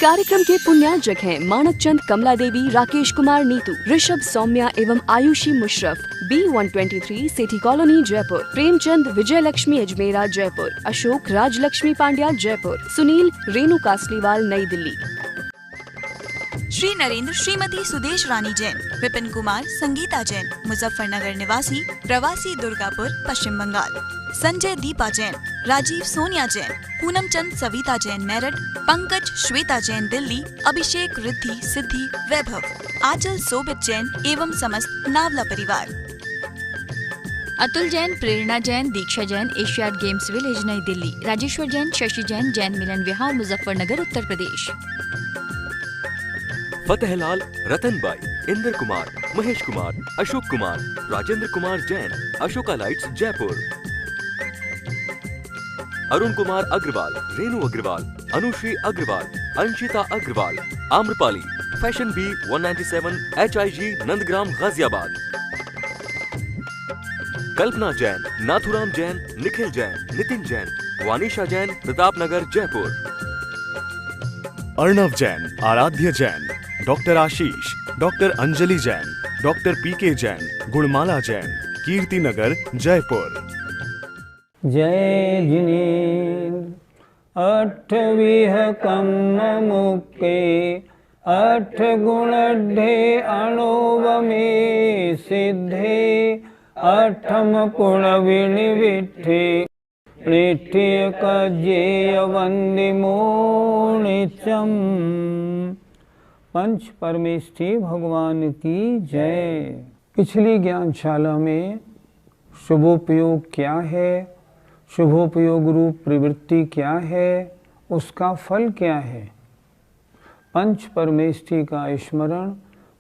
कार्यक्रम के पुण्यार्जक हैं मानक चंद, कमला देवी, राकेश कुमार नीतू, ऋषभ, सौम्या एवं Ayushi Musharraf, B123 city colony Jaipur, Premchand, Vijay Lakshmi Ajmera Jaipur, Ashok, Rajlakshmi Pandya Jaipur, Sunil, Renu Kasliwal New Delhi. Shri Narendra, Shrimati Sudesh रानी जैन, विपिन कुमार, संगीता जैन, मुजफ्फरनगर निवासी, प्रवासी दुर्गापुर, पश्चिम बंगाल, संजय दीपा जैन, राजीव सोनिया जैन, पूनम चंद सविता जैन मेरठ, पंकज श्वेता जैन दिल्ली, अभिषेक रिद्धि सिद्धि वैभव, आंचल सोबित जैन एवं समस्त नावला परिवार। Atul Jain, Prerna Jain, Diksha Jain, Asiad games village New Delhi, Rajeshwar Jain, Shashi Jain, Jain Milan Vihar Muzaffarnagar Uttar Pradesh. Fatehlal, Ratanbai, Indra Kumar, Mahesh Kumar, Ashok Kumar, Rajendra Kumar Jain, Ashoka lights Jaipur, Arun Kumar Agarwal, Renu Agarwal, Anushree Agarwal, Anshita Agarwal, Amrapali, fashion B 197 HIG Nandgram Ghaziabad, Kalpana Jain, Nathuram Jain, Nikhil Jain, Nitin Jain, Vanisha Jain, Pratapnagar Jaipur, Arnav Jain, आराध्य Jain, doctor Ashish, doctor Anjali Jain, doctor PK Jain, Gunmala Jain, Kirti Nagar Jaipur. जय जिनेन्द्र अठविह कम्म मुक्के अठ गुणढ्ढे अणुवमे सिद्धे अठम पुण विनिविठे पृथ्य कज्येय वंदिमो नित्यम। पंच परमेष्ठी भगवान की जय। पिछली ज्ञानशाला में शुभोपयोग क्या है, शुभोपयोग रूप प्रवृत्ति क्या है, उसका फल क्या है, पंच परमेष्ठी का स्मरण,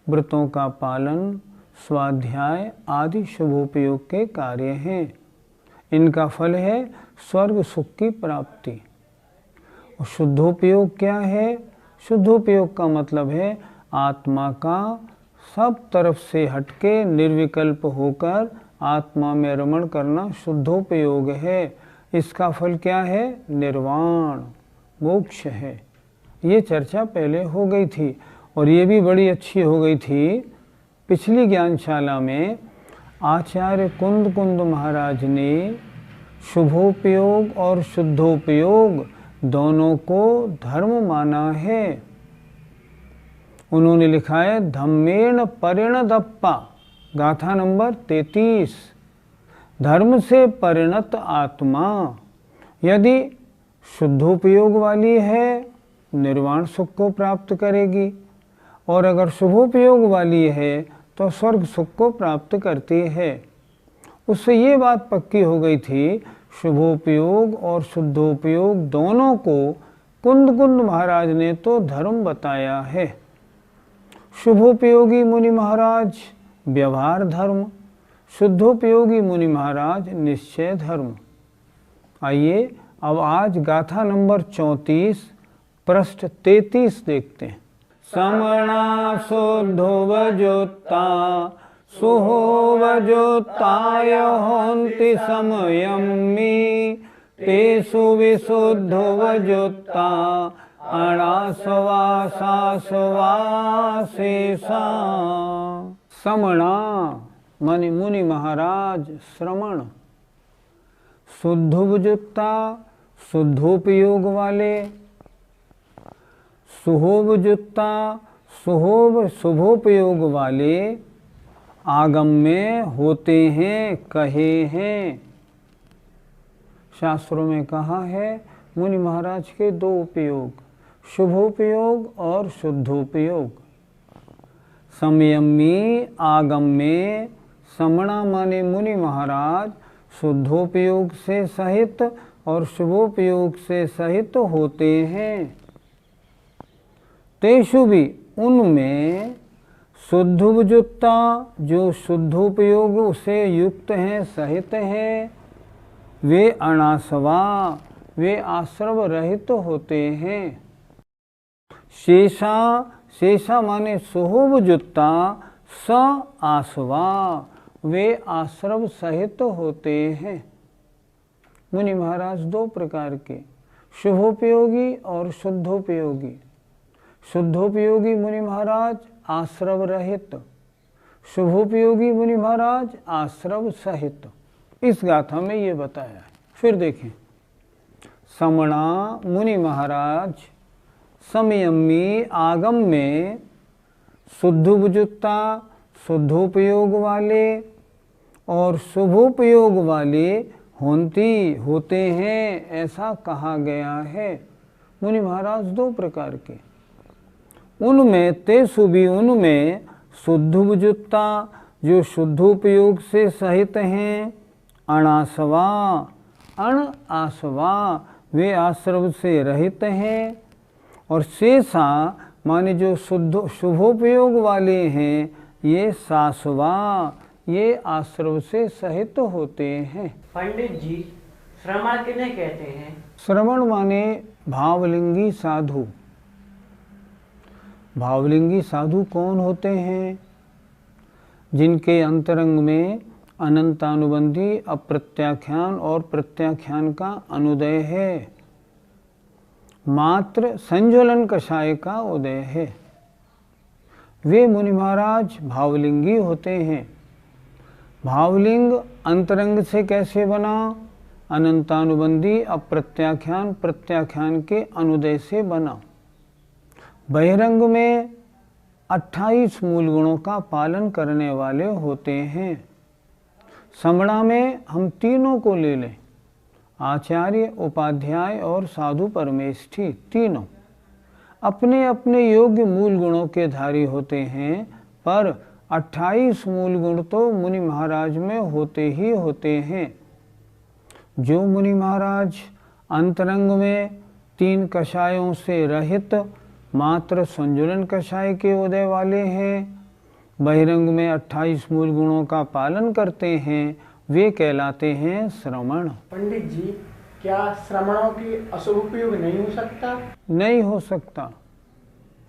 व्रतों का पालन, स्वाध्याय आदि शुभोपयोग के कार्य हैं। इनका फल है स्वर्ग सुख की प्राप्ति। और शुद्धोपयोग क्या है? शुद्धोपयोग का मतलब है आत्मा का सब तरफ से हटके निर्विकल्प होकर आत्मा में रमण करना शुद्धोपयोग है। इसका फल क्या है? निर्वाण, मोक्ष है। ये चर्चा पहले हो गई थी और ये भी बड़ी अच्छी हो गई थी। पिछली ज्ञानशाला में आचार्य कुंद कुंद महाराज ने शुभोपयोग और शुद्धोपयोग दोनों को धर्म माना है। उन्होंने लिखा है धम्मेण परिणदप्पा, गाथा नंबर 33। धर्म से परिणत आत्मा यदि शुद्धोपयोग वाली है निर्वाण सुख को प्राप्त करेगी, और अगर शुभोपयोग वाली है तो स्वर्ग सुख को प्राप्त करती है। उससे ये बात पक्की हो गई थी शुभोपयोग और शुद्धोपयोग दोनों को कुंद कुंद महाराज ने तो धर्म बताया है। शुभोपयोगी मुनि महाराज व्यवहार धर्म, शुद्धोपयोगी मुनि महाराज निश्चय धर्म। आइए अब आज गाथा नंबर 34 पृष्ठ 33 देखते हैं। समणा शुद्धोवजुत्ता सुहोवजुत्ताय होन्ति समयम्मि तेषु विशुद्धोवजुत्ता अणासवासासवासेषा। समणा माने मुनि महाराज श्रमण, शुद्धोवजुत्ता शुद्धोपयोग वाले, सुहोवजुत्ता सुहोव शुभोपयोग वाले आगम में होते हैं, कहे हैं। शास्त्रों में कहा है मुनि महाराज के दो उपयोग, शुभोपयोग और शुद्धोपयोग। संयमी आगम में समणा माने मुनि महाराज शुद्धोपयोग से सहित और शुभोपयोग से सहित होते हैं। तेषु भी उनमें शुद्धोपयुक्ता जो शुद्धोपयोग से युक्त हैं, सहित हैं, वे अनासवा वे आश्रव रहित होते हैं। शेषा शेषा माने सुहोवजुत्ता स आसवा वे आश्रव सहित होते हैं। मुनि महाराज दो प्रकार के, शुभोपयोगी और शुद्धोपयोगी। शुद्धोपयोगी मुनि महाराज आश्रव रहित, शुभोपयोगी मुनि महाराज आश्रव सहित। इस गाथा में ये बताया है। फिर देखें, समणा मुनि महाराज समयमी आगम में शुद्धोपयुक्ता शुद्धोपयोग वाले और शुभोपयोग वाले होते हैं, ऐसा कहा गया है। मुनि महाराज दो प्रकार के, उनमें तेसु भी उनमें शुद्धोपयुक्ता जो शुद्धोपयोग से सहित हैं, अणासवा अण आसवा वे आश्रव से रहित हैं, और शेषा माने जो शुद्ध शुभोपयोग वाले हैं ये सासवा ये आश्रव से सहित होते हैं। पंडित जी, श्रवण किन्हें कहते हैं? श्रवण माने भावलिंगी साधु। भावलिंगी साधु कौन होते हैं? जिनके अंतरंग में अनंतानुबंधी अप्रत्याख्यान और प्रत्याख्यान का अनुदय है, मात्र संज्वलन कषाय का उदय है, वे मुनि महाराज भावलिंगी होते हैं। भावलिंग अंतरंग से कैसे बना? अनंतानुबंधी अप्रत्याख्यान प्रत्याख्यान के अनुदय से बना। बहिरंग में 28 मूल गुणों का पालन करने वाले होते हैं। समणा में हम तीनों को ले लें, आचार्य, उपाध्याय और साधु परमेष्ठी, तीनों अपने अपने योग्य मूल गुणों के धारी होते हैं, पर 28 मूल गुण तो मुनि महाराज में होते ही होते हैं। जो मुनि महाराज अंतरंग में 3 कषायों से रहित मात्र संजुलन कषाय के उदय वाले हैं, बहिरंग में 28 मूल गुणों का पालन करते हैं, वे कहलाते हैं श्रवण। पंडित जी, क्या श्रवणों की अशुभ उपयोग नहीं हो सकता? नहीं हो सकता।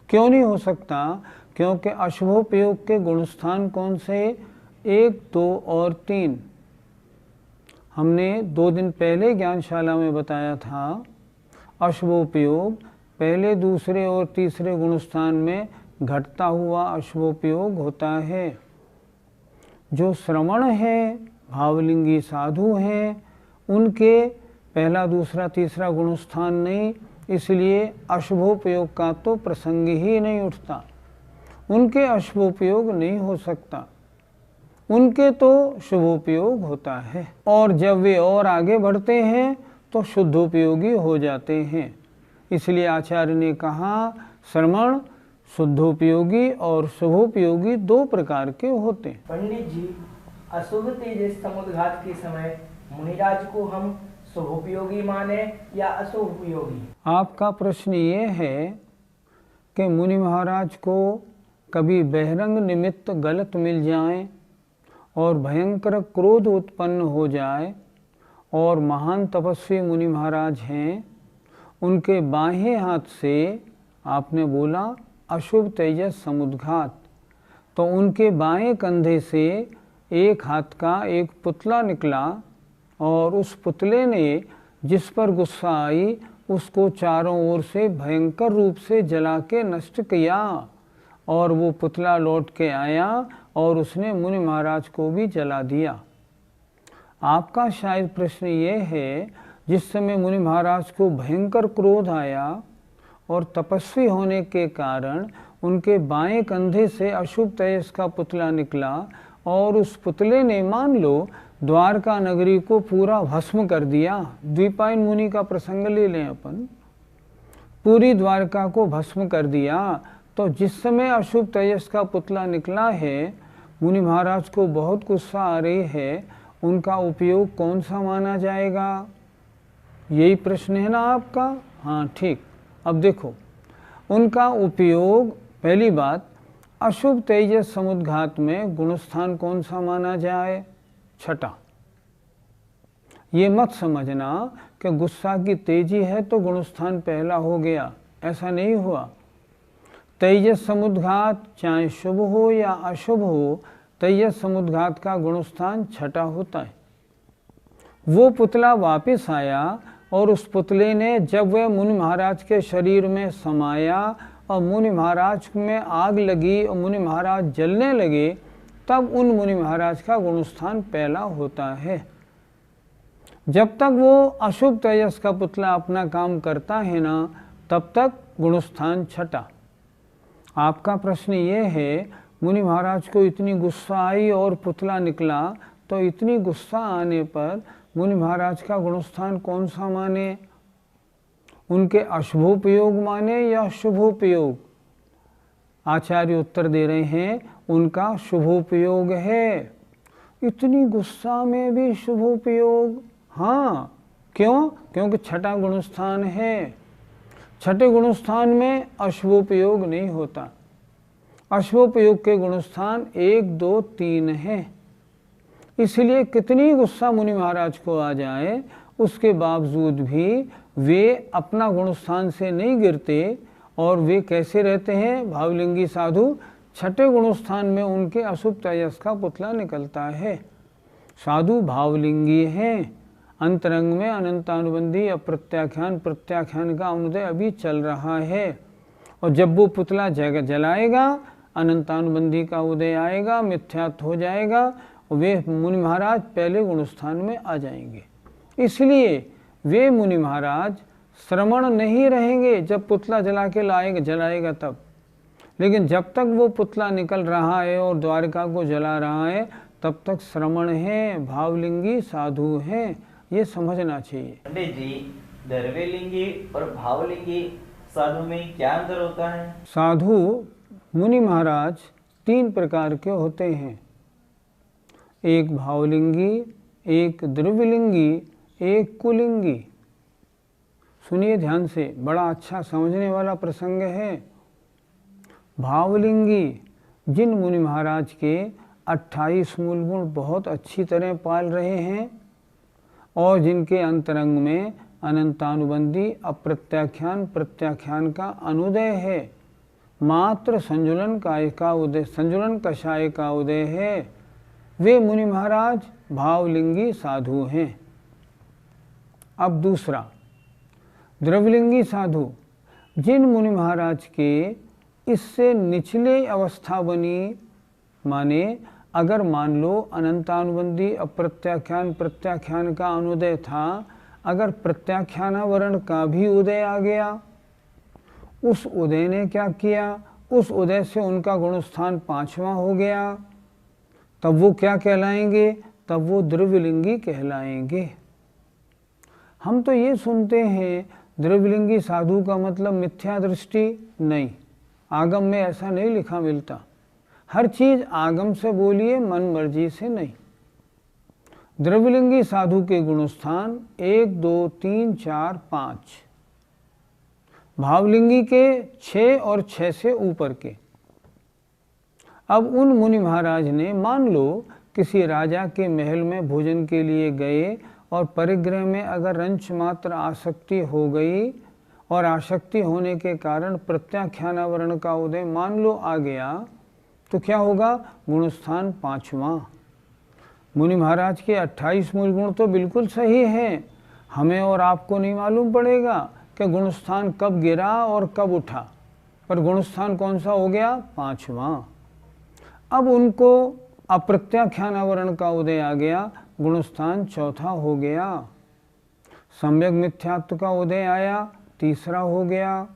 क्यों नहीं हो सकता? क्योंकि अशुभोपयोग के गुणस्थान कौन से? 1, 2 और 3। हमने 2 दिन पहले ज्ञानशाला में बताया था, अशुभोपयोग पहले, दूसरे और तीसरे गुणस्थान में घटता हुआ अशुभोपयोग होता है। जो श्रवण है, भावलिंगी साधु हैं, उनके पहला, दूसरा, तीसरा गुणस्थान नहीं, इसलिए अशुभोपयोग का तो प्रसंग ही नहीं उठता। उनके अशुभोपयोग नहीं हो सकता, उनके तो शुभोपयोग होता है। और जब वे और आगे बढ़ते हैं तो शुद्धोपयोगी हो जाते हैं। इसलिए आचार्य ने कहा श्रवण शुद्धोपयोगी और शुभोपयोगी 2 प्रकार के होते हैं। पंडित जी, अशुभ तेजस समुद्घात के समय मुनिराज को हम शुभोपयोगी माने या अशुभ उपयोगी? आपका प्रश्न ये है कि मुनि महाराज को कभी बहिरंग निमित्त गलत मिल जाए और भयंकर क्रोध उत्पन्न हो जाए, और महान तपस्वी मुनि महाराज हैं, उनके बाहें हाथ से आपने बोला अशुभ तेजस समुद्घात, तो उनके बाएं कंधे से एक हाथ का एक पुतला निकला, और उस पुतले ने जिस पर गुस्सा आई उसको चारों ओर से भयंकर रूप से जला के नष्ट किया, और वो पुतला लौट के आया और उसने मुनि महाराज को भी जला दिया। आपका शायद प्रश्न ये है, जिस समय मुनि महाराज को भयंकर क्रोध आया और तपस्वी होने के कारण उनके बाएं कंधे से अशुभ तेजस का पुतला निकला, और उस पुतले ने मान लो द्वारका नगरी को पूरा भस्म कर दिया। द्विपायन मुनि का प्रसंग ले लें अपन, पूरी द्वारका को भस्म कर दिया। तो जिस समय अशुभ तेजस का पुतला निकला है, मुनि महाराज को बहुत गुस्सा आ रही है, उनका उपयोग कौन सा माना जाएगा? यही प्रश्न है ना आपका? हाँ ठीक। अब देखो, उनका उपयोग, पहली बात, अशुभ तेजस समुद्घात में गुणस्थान कौन सा माना जाए? छठा। ये मत समझना कि गुस्सा की तेजी है तो गुणस्थान पहला हो गया, ऐसा नहीं हुआ। तेजस समुद्घात चाहे शुभ हो या अशुभ हो, तेजस समुद्घात का गुणस्थान छठा होता है। वो पुतला वापस आया, और उस पुतले ने जब वह मुनि महाराज के शरीर में समाया और मुनि महाराज में आग लगी और मुनि महाराज जलने लगे, तब उन मुनि महाराज का गुणस्थान पहला होता है। जब तक वो अशुभ तेजस का पुतला अपना काम करता है ना, तब तक गुणस्थान छठा। आपका प्रश्न ये है, मुनि महाराज को इतनी गुस्सा आई और पुतला निकला, तो इतनी गुस्सा आने पर मुनि महाराज का गुणस्थान कौन सा माने? उनके अशुभोपयोग माने या शुभोपयोग? आचार्य उत्तर दे रहे हैं, उनका शुभोपयोग है। इतनी गुस्सा में भी शुभोपयोग? हाँ। क्यों? क्योंकि छठा गुणस्थान है। छठे गुणस्थान में अशुभोपयोग नहीं होता। अशुभोपयोग के गुणस्थान 1, 2, 3 हैं। इसलिए कितनी गुस्सा मुनि महाराज को आ जाए, उसके बावजूद भी वे अपना गुणस्थान से नहीं गिरते और वे कैसे रहते हैं? भावलिंगी साधु। छठे गुणस्थान में उनके अशुभ तेजस का पुतला निकलता है। साधु भावलिंगी हैं। अंतरंग में अनंतानुबंधी अप्रत्याख्यान प्रत्याख्यान का अनुदय अभी चल रहा है, और जब वो पुतला जलाएगा, अनंतानुबंधी का उदय आएगा, मिथ्यात्व हो जाएगा, वे मुनि महाराज पहले गुणस्थान में आ जाएंगे। इसलिए वे मुनि महाराज श्रमण नहीं रहेंगे जब पुतला जला के जलाएगा तब। लेकिन जब तक वो पुतला निकल रहा है और द्वारका को जला रहा है, तब तक श्रमण है, भावलिंगी साधु हैं। ये समझना चाहिए। पंडित जी, द्रव्यलिंगी और भावलिंगी साधु में क्या अंतर होता है? साधु मुनि महाराज 3 प्रकार के होते हैं। एक भावलिंगी, एक द्रव्यलिंगी, एक कुलिंगी। सुनिए ध्यान से, बड़ा अच्छा समझने वाला प्रसंग है। भावलिंगी जिन मुनि महाराज के 28 मूल गुण बहुत अच्छी तरह पाल रहे हैं और जिनके अंतरंग में अनंतानुबंधी अप्रत्याख्यान प्रत्याख्यान का अनुदय है, मात्र संजुलन कषाय का उदय है, वे मुनि महाराज भावलिंगी साधु हैं। अब दूसरा, द्रव्यलिंगी साधु जिन मुनि महाराज के इससे निचले अवस्था बनी, माने अगर मान लो अनंतानुबंधी अप्रत्याख्यान प्रत्याख्यान का अनुदय था, अगर प्रत्याख्यानावरण का भी उदय आ गया, उस उदय ने क्या किया? उस उदय से उनका गुणस्थान 5वां हो गया, तब वो क्या कहलाएंगे? तब वो द्रव्यलिंगी कहलाएंगे। हम तो ये सुनते हैं द्रव्यलिंगी साधु का मतलब मिथ्या दृष्टि। नहीं, आगम में ऐसा नहीं लिखा मिलता। हर चीज आगम से बोलिए, मन मर्जी से नहीं। द्रव्यलिंगी साधु के गुणस्थान 1, 2, 3, 4, 5, भावलिंगी के 6 और 6 से ऊपर के। अब उन मुनि महाराज ने, मान लो किसी राजा के महल में भोजन के लिए गए और परिग्रह में अगर रंच मात्र आसक्ति हो गई और आसक्ति होने के कारण प्रत्याख्यानावरण का उदय मान लो आ गया, तो क्या होगा? गुणस्थान 5वां। मुनि महाराज के 28 मूल गुण तो बिल्कुल सही हैं, हमें और आपको नहीं मालूम पड़ेगा कि गुणस्थान कब गिरा और कब उठा, पर गुणस्थान कौन सा हो गया? 5वां। अब उनको अप्रत्याख्यानावरण का उदय आ गया, गुणस्थान 4था हो गया। सम्यक मिथ्यात्व का उदय आया, 3रा हो गया।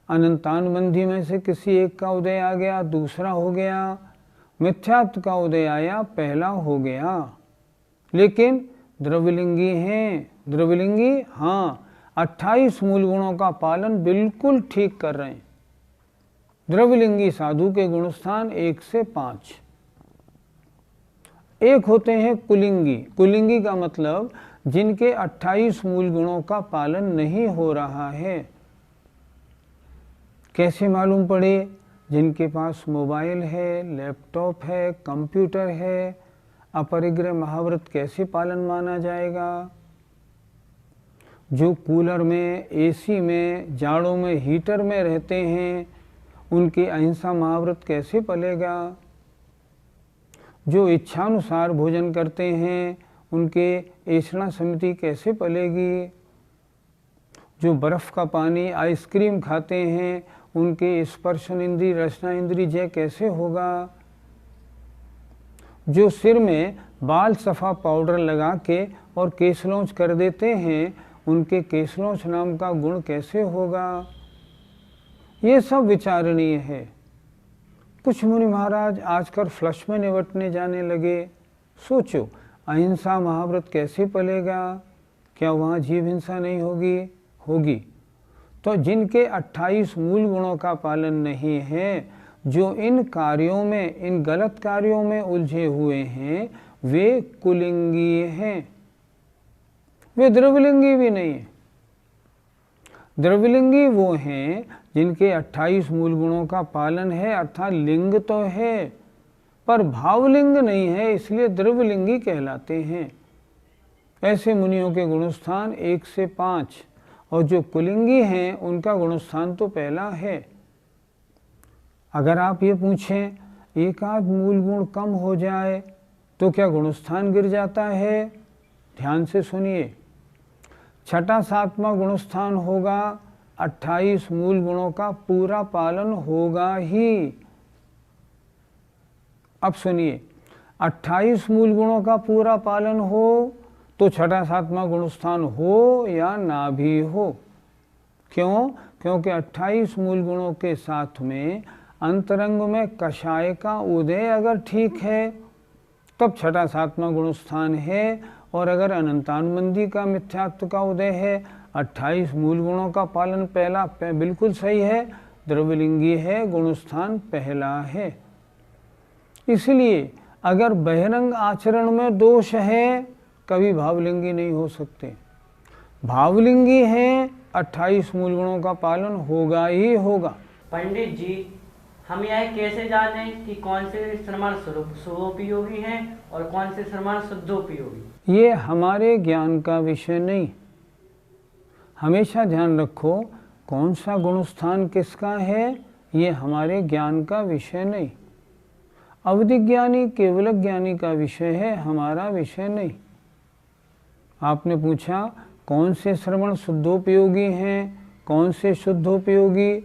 अनंतानुबंधी में से किसी एक का उदय आ गया, 2रा हो गया। मिथ्यात्व का उदय आया, 1ला हो गया। लेकिन द्रव्यलिंगी हैं, द्रव्यलिंगी हाँ 28 मूल गुणों का पालन बिल्कुल ठीक कर रहे हैं। द्रव्यलिंगी साधु के गुणस्थान 1 से 5। एक होते हैं कुलिंगी। कुलिंगी का मतलब जिनके 28 मूल गुणों का पालन नहीं हो रहा है। कैसे मालूम पड़े? जिनके पास मोबाइल है, लैपटॉप है, कंप्यूटर है, अपरिग्रह महाव्रत कैसे पालन माना जाएगा? जो कूलर में, एसी में, जाड़ों में हीटर में रहते हैं, उनकी अहिंसा महाव्रत कैसे पलेगा? जो इच्छानुसार भोजन करते हैं, उनके ऐषणा समिति कैसे पलेगी? जो बर्फ़ का पानी, आइसक्रीम खाते हैं, उनके स्पर्शन इंद्री रचना इंद्री जय कैसे होगा? जो सिर में बाल सफ़ा पाउडर लगा के और केसलौंच कर देते हैं, उनके केसलौंच नाम का गुण कैसे होगा? ये सब विचारणीय है। कुछ मुनि महाराज आजकल फ्लश में निपटने जाने लगे। सोचो, अहिंसा महाव्रत कैसे पलेगा? क्या वहाँ जीव हिंसा नहीं होगी? होगी। तो जिनके 28 मूल गुणों का पालन नहीं है, जो इन कार्यों में, इन गलत कार्यों में उलझे हुए हैं, वे कुलिंगी हैं। वे द्रव्यलिंगी भी नहीं है। द्रव्यलिंगी वो हैं जिनके 28 मूल गुणों का पालन है, अर्थात लिंग तो है पर भावलिंग नहीं है, इसलिए द्रव्यलिंगी कहलाते हैं। ऐसे मुनियों के गुणस्थान 1 से 5, और जो कुलिंगी हैं उनका गुणस्थान तो पहला है। अगर आप ये पूछें एक आध मूल गुण कम हो जाए तो क्या गुणस्थान गिर जाता है? ध्यान से सुनिए, छठा सातवां गुणस्थान होगा, 28 मूल गुणों का पूरा पालन होगा ही। अब सुनिए, 28 मूल गुणों का पूरा पालन हो तो छठा सातवां गुणस्थान हो या ना भी हो। क्यों? क्योंकि 28 मूल गुणों के साथ में अंतरंग में कषाय का उदय अगर ठीक है तब छठा सातवां गुणस्थान है, और अगर अनंतानुबंधी का मिथ्यात्व का उदय है, 28 मूल गुणों का पालन पहला बिल्कुल सही है, द्रव्यलिंगी है, गुणस्थान पहला है। इसलिए अगर बहिरंग आचरण में दोष है, कभी भावलिंगी नहीं हो सकते। भावलिंगी है, 28 मूल गुणों का पालन होगा ही होगा। पंडित जी, हम यह कैसे जानें कि कौन से श्रमण शुभोपयोगी हैं और कौन से श्रमण शुद्धोपयोगी? ये हमारे ज्ञान का विषय नहीं। हमेशा ध्यान रखो, कौन सा गुणस्थान किसका है, ये हमारे ज्ञान का विषय नहीं। अवधिज्ञानी केवल ज्ञानी का विषय है, हमारा विषय नहीं। आपने पूछा कौन से श्रवण शुद्धोपयोगी हैं, कौन से शुद्धोपयोगी?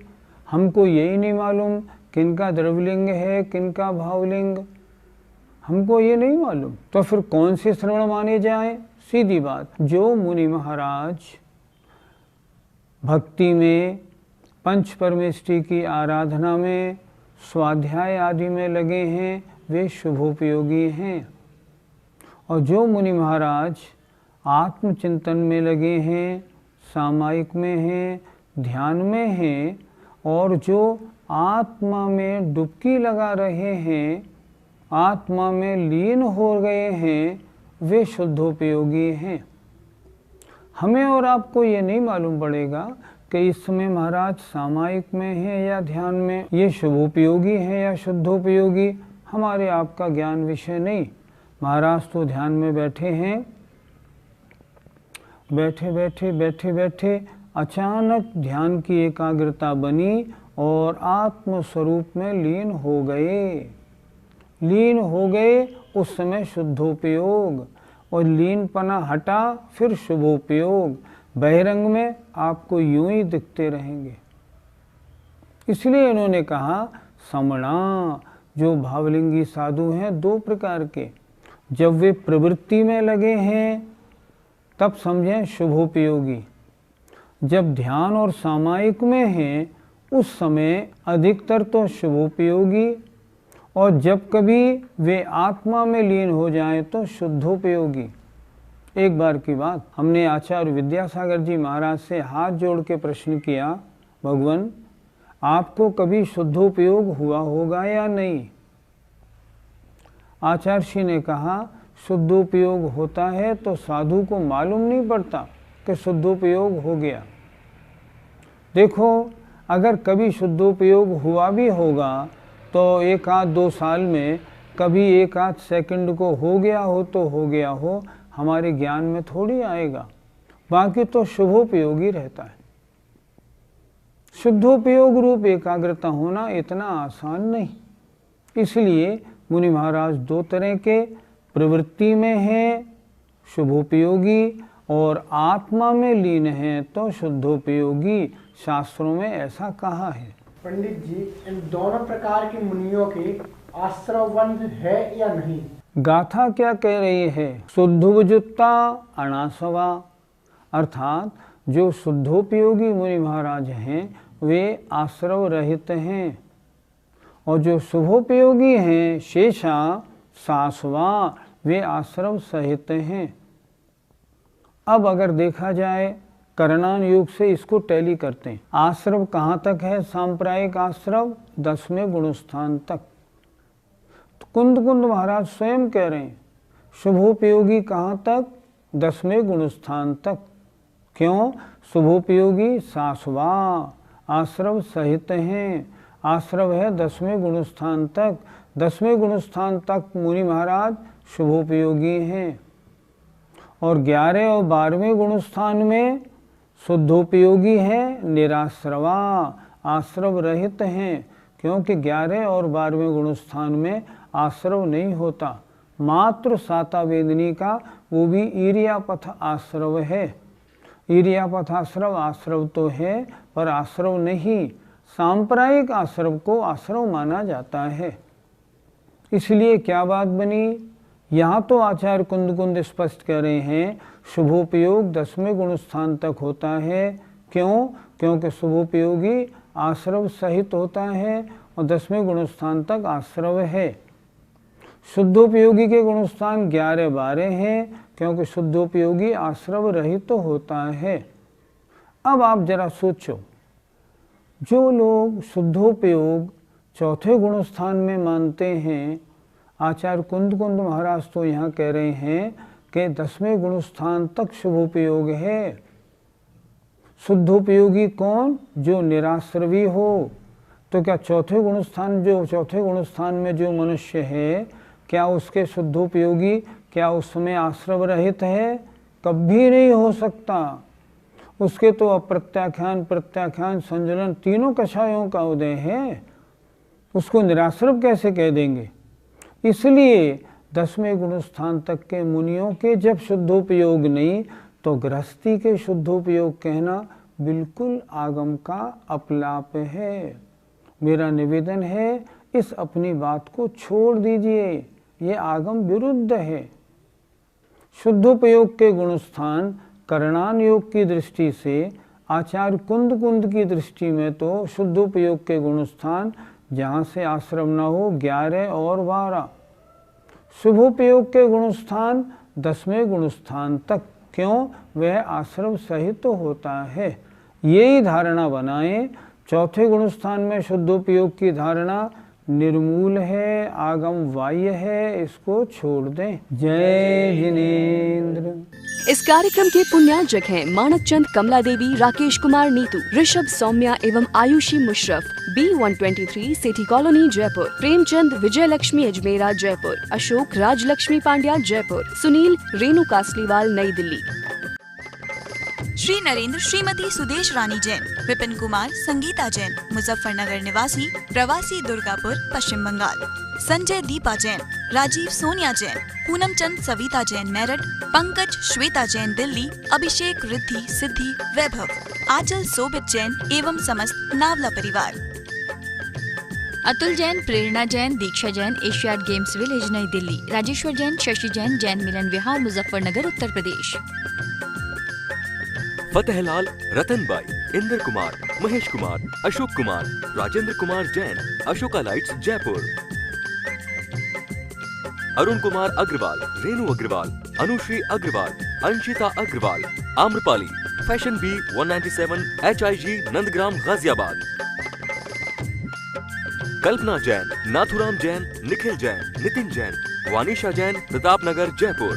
हमको यही नहीं मालूम किनका द्रव्यलिंग है, किनका भावलिंग, हमको ये नहीं मालूम। तो फिर कौन से श्रवण माने जाएं? सीधी बात, जो मुनि महाराज भक्ति में, पंच परमेष्टि की आराधना में, स्वाध्याय आदि में लगे हैं, वे शुभोपयोगी हैं। और जो मुनि महाराज आत्मचिंतन में लगे हैं, सामायिक में हैं, ध्यान में हैं, और जो आत्मा में डुबकी लगा रहे हैं, आत्मा में लीन हो गए हैं, वे शुद्धोपयोगी हैं। हमें और आपको ये नहीं मालूम पड़ेगा कि इस समय महाराज सामायिक में है या ध्यान में, ये शुभोपयोगी है या शुद्धोपयोगी, हमारे आपका ज्ञान विषय नहीं। महाराज तो ध्यान में बैठे हैं, बैठे बैठे अचानक ध्यान की एकाग्रता बनी और आत्म स्वरूप में लीन हो गए, उस समय शुद्धोपयोग, और लीनपना हटा फिर शुभोपयोग। बहिरंग में आपको यूं ही दिखते रहेंगे। इसलिए इन्होंने कहा समणा, जो भावलिंगी साधु हैं 2 प्रकार के, जब वे प्रवृत्ति में लगे हैं तब समझें शुभोपयोगी, जब ध्यान और सामायिक में हैं उस समय अधिकतर तो शुभोपयोगी, और जब कभी वे आत्मा में लीन हो जाएं तो शुद्धोपयोगी। एक बार की बात, हमने आचार्य विद्यासागर जी महाराज से हाथ जोड़ के प्रश्न किया, भगवान आपको कभी शुद्धोपयोग हुआ होगा या नहीं? आचार्य श्री ने कहा शुद्धोपयोग होता है तो साधु को मालूम नहीं पड़ता कि शुद्धोपयोग हो गया। देखो, अगर कभी शुद्धोपयोग हुआ भी होगा तो 1 आध 2 साल में कभी 1 आध सेकंड को हो गया हो तो हो गया हो, हमारे ज्ञान में थोड़ी आएगा। बाकी तो शुभोपयोगी रहता है। शुद्धोपयोग रूप एकाग्रता होना इतना आसान नहीं। इसलिए मुनि महाराज 2 तरह के, प्रवृत्ति में हैं शुभोपयोगी, और आत्मा में लीन हैं तो शुद्धोपयोगी। शास्त्रों में ऐसा कहा है। पंडित जी, इन दोनों प्रकार के मुनियों के आश्रवबंध है या नहीं? गाथा क्या कह रही है? शुद्धोपयुक्ता अनासवा, अर्थात जो शुद्धोपयोगी मुनि महाराज हैं वे आश्रव रहित हैं, और जो शुभोपयोगी हैं शेषा सासवा, वे आश्रव सहित हैं। अब अगर देखा जाए करणान योग से इसको टैली करते हैं। आश्रव कहाँ तक है? सांप्रायिक आश्रव 10वें गुणस्थान तक। तो कुंद महाराज स्वयं कह रहे हैं शुभोपयोगी कहाँ तक? 10वें गुणस्थान तक। क्यों? शुभोपयोगी सासवा, आश्रव सहित हैं। आश्रव है 10वें गुणस्थान तक। 10वें गुणस्थान तक मुनि महाराज शुभोपयोगी हैं, और 11 और 12वें गुणस्थान में शुद्धोपयोगी हैं, निराश्रवा, आश्रव रहित हैं। क्योंकि 11 और 12वें गुणस्थान में आश्रव नहीं होता, मात्र साता वेदनी का वो भी ईरियापथ आश्रव है। ईरियापथ आश्रव आश्रव तो है पर आश्रव नहीं, सांप्रायिक आश्रव को आश्रव माना जाता है। इसलिए क्या बात बनी? यहाँ तो आचार्य कुंद स्पष्ट कह रहे हैं शुभोपयोग 10वें गुणस्थान तक होता है। क्यों? क्योंकि शुभोपयोगी आश्रव सहित होता है और 10वें गुणस्थान तक आश्रव है। शुद्धोपयोगी के गुणस्थान 11-12 हैं, क्योंकि शुद्धोपयोगी आश्रव रहित तो होता है। अब आप जरा सोचो, जो लोग शुद्धोपयोग 4थे गुणस्थान में मानते हैं, आचार्य कुंद महाराज तो यहाँ कह रहे हैं कि 10वें गुणस्थान तक शुभोपयोग है। शुद्धोपयोगी कौन? जो निराश्रवी हो। तो क्या चौथे गुणस्थान में जो मनुष्य है, क्या उसके शुद्धोपयोगी, क्या उसमें आश्रव रहित है? कभी नहीं हो सकता। उसके तो अप्रत्याख्यान, प्रत्याख्यान, संजलन तीनों कषायों का उदय है, उसको निराश्रव कैसे कह देंगे? इसलिए 10वें गुणस्थान तक के मुनियों के जब शुद्धोपयोग नहीं, तो गृहस्थी के शुद्धोपयोग कहना बिल्कुल आगम का अपलाप है। मेरा निवेदन है इस अपनी बात को छोड़ दीजिए, ये आगम विरुद्ध है। शुद्धोपयोग के गुणस्थान करणान योग की दृष्टि से, आचार्य कुंद की दृष्टि में तो शुद्धोपयोग के गुणस्थान जहाँ से आश्रम न हो 11 और 12। शुभोपयोग के गुणस्थान 10वें गुणस्थान तक। क्यों? वह आश्रव सहित तो होता है। यही धारणा बनाएं। चौथे गुणस्थान में शुद्धोपयोग की धारणा निर्मूल है, आगम बाह्य है, इसको छोड़ दें। जय जिनेन्द्र। इस कार्यक्रम के पुण्यार्जक हैं माणकचंद कमला देवी, राकेश कुमार नीतू, ऋषभ सौम्या एवं Ayushi Musharraf, B123 city colony Jaipur, Premchand Vijay Lakshmi Ajmera Jaipur, Ashok Rajlakshmi Pandya Jaipur, Sunil Renu Kasliwal New Delhi. Shri Narendra Shrimati Sudesh रानी जैन, विपिन कुमार संगीता जैन, मुजफ्फरनगर निवासी, प्रवासी दुर्गापुर पश्चिम बंगाल। संजय दीपा जैन, राजीव सोनिया जैन, पूनम चंद सविता जैन मेरठ, पंकज श्वेता जैन दिल्ली, अभिषेक रिद्धि सिद्धि वैभव, आंचल सोबित जैन एवं समस्त नावला परिवार। Atul Jain, Prerna Jain, Diksha Jain, Asiad games village New Delhi, Rajeshwar Jain, Shashi Jain, Jain Milan Vihar Muzaffarnagar Uttar Pradesh. Fatehlal, Ratanbai, Indra Kumar, Mahesh Kumar, Ashok Kumar, Rajendra Kumar Jain, Ashoka lights Jaipur. Arun Kumar Agarwal, Renu Agarwal, Anushree Agarwal, Anshita Agarwal, Amrapali, fashion B 197 HIG Nandgram Ghaziabad. Kalpana Jain, Nathuram Jain, Nikhil Jain, Nitin Jain, Vanisha Jain, Pratapnagar Jaipur.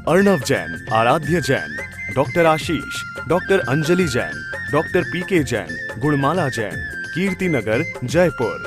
Arnav Jain, आराध्य Jain, doctor Ashish, doctor Anjali Jain, doctor PK Jain, Gunmala Jain, Kirti Nagar Jaipur.